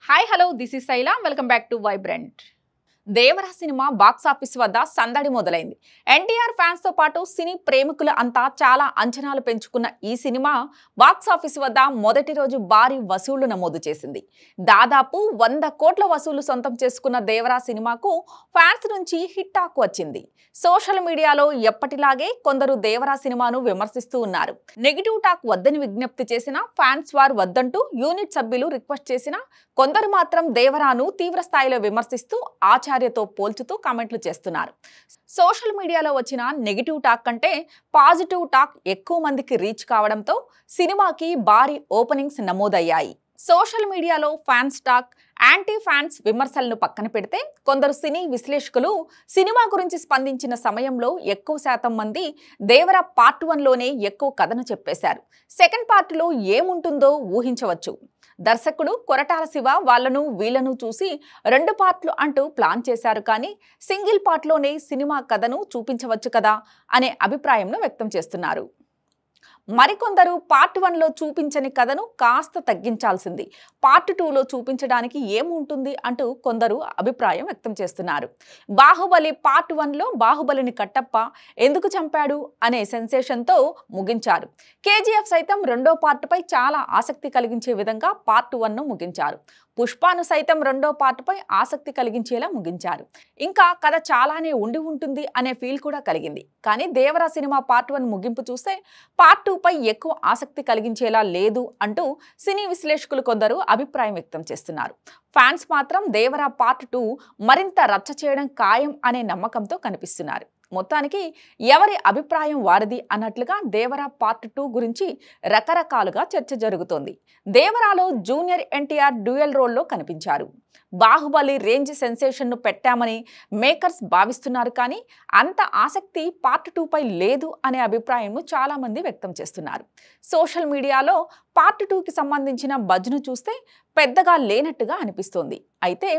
Hi hello this is Shaila welcome back to vibrant. Devara cinema box office వద్ద సందడి మొదలైంది. NTR fans తో పాటు సినీ ప్రేమికులు అంతా చాలా అంచనాలు పెంచుకున్న ఈ సినిమా బాక్స్ ఆఫీస్ వద్ద మొదటి రోజు భారీ వసూళ్లు నమోదు చేసింది. దాదాపు 100 కోట్ల వసూలు సొంతం చేసుకున్న దేవరా సినిమాకు ఫ్యాన్స్ నుంచి హిట్ టాక్ వచ్చింది. సోషల్ మీడియాలో ఎప్పటిలాగే కొందరు దేవరా సినిమాను విమర్శిస్తూ ఉన్నారు. నెగిటివ్ టాక్ వద్దని విజ్ఞప్తి చేసిన ఫ్యాన్స్ వార్ వద్దంటూ యూనిట్ సభ్యులు రిక్వెస్ట్ చేసిన కొందరు మాత్రం దేవరాను తీవ్ర స్థాయిలో విమర్శిస్తూ ఆచార్యతో పోల్చుతూ కామెంట్లు చేస్తున్నారు. సోషల్ మీడియాలో వచ్చిన నెగిటివ్ టాక్ కంటే పాజిటివ్ టాక్ ఎక్కువ మందికి రీచ్ కావడంతో సినిమాకి భారీ ఓపెనింగ్స్ నమోదయ్యాయి. సోషల్ మీడియాలో ఫ్యాన్స్ టాక్, యాంటీ ఫ్యాన్స్ విమర్శలను పక్కన పెడితే కొందరు సినీ విశ్లేషకులు సినిమా గురించి స్పందించిన సమయంలో ఎక్కువ శాతం మంది దేవరా పార్ట్ 1లోనే ఎక్కువ కథను చెప్పేశారు. సెకండ్ పార్ట్లో ఏముంటుందో ఊహించవచ్చు. దర్శకుడు కొరటాల శివ వాళ్ళను వీళ్ళను చూసి 2 పార్ట్లు అంటూ ప్లాన్ చేశారు, కానీ సింగిల్ పార్ట్లోనే సినిమా కథను చూపించవచ్చు కదా అనే అభిప్రాయంను వ్యక్తం చేస్తున్నారు. మరికొందరు పార్ట్ 1లో చూపించని కథను కాస్త తగ్గించాల్సింది, పార్ట్ 2లో చూపించడానికి ఏముంటుంది అంటూ కొందరు అభిప్రాయం వ్యక్తం చేస్తున్నారు. బాహుబలి పార్ట్ 1లో బాహుబలిని కట్టప్ప ఎందుకు చంపాడు అనే సెన్సేషన్తో ముగించారు. కేజీఎఫ్ సైతం 2వ పార్ట్పై చాలా ఆసక్తి కలిగించే విధంగా పార్ట్ 1ను ముగించారు. పుష్పాను సైతం 2వ పార్ట్పై ఆసక్తి కలిగించేలా ముగించారు. ఇంకా కథ చాలానే ఉండి ఉంటుంది అనే ఫీల్ కూడా కలిగింది. కానీ దేవరా సినిమా పార్ట్ 1 ముగింపు చూస్తే పార్ట్ 2పై ఎక్కువ ఆసక్తి కలిగించేలా లేదు అంటూ సినీ విశ్లేషకులు కొందరు అభిప్రాయం వ్యక్తం చేస్తున్నారు. ఫ్యాన్స్ మాత్రం దేవరా పార్ట్ 2 మరింత రచ్చ చేయడం ఖాయం అనే నమ్మకంతో కనిపిస్తున్నారు. మొత్తానికి ఎవరి అభిప్రాయం వారిది అన్నట్లుగా దేవరా పార్ట్ 2 గురించి రకరకాలుగా చర్చ జరుగుతోంది. దేవరాలో జూనియర్ ఎన్టీఆర్ డ్యూయల్ రోల్లో కనిపించారు. బాహుబలి రేంజ్ సెన్సేషన్ను పెట్టామని మేకర్స్ భావిస్తున్నారు, కానీ అంత ఆసక్తి పార్ట్ 2పై లేదు అనే అభిప్రాయంను చాలామంది వ్యక్తం చేస్తున్నారు. సోషల్ మీడియాలో పార్ట్ 2కి సంబంధించిన బజ్ను చూస్తే పెద్దగా లేనట్టుగా అనిపిస్తోంది. అయితే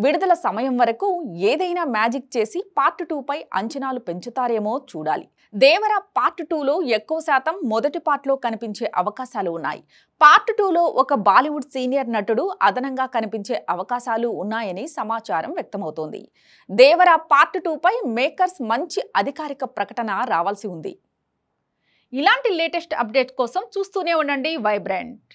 విడుదల సమయం వరకు ఏదైనా మ్యాజిక్ చేసి పార్ట్ 2పై అంచనాలు పెంచుతారేమో చూడాలి. దేవరా పార్ట్ 2లో ఎక్కువ శాతం మొదటి పార్ట్లో కనిపించే అవకాశాలు ఉన్నాయి. పార్ట్ 2లో ఒక బాలీవుడ్ సీనియర్ నటుడు అదనంగా కనిపించే అవకాశాలు ఉన్నాయని సమాచారం వ్యక్తమవుతోంది. దేవరా పార్ట్ 2పై మేకర్స్ మంచి అధికారిక ప్రకటన రావాల్సి ఉంది. ఇలాంటి లేటెస్ట్ అప్డేట్ కోసం చూస్తూనే ఉండండి వైబ్రెంట్.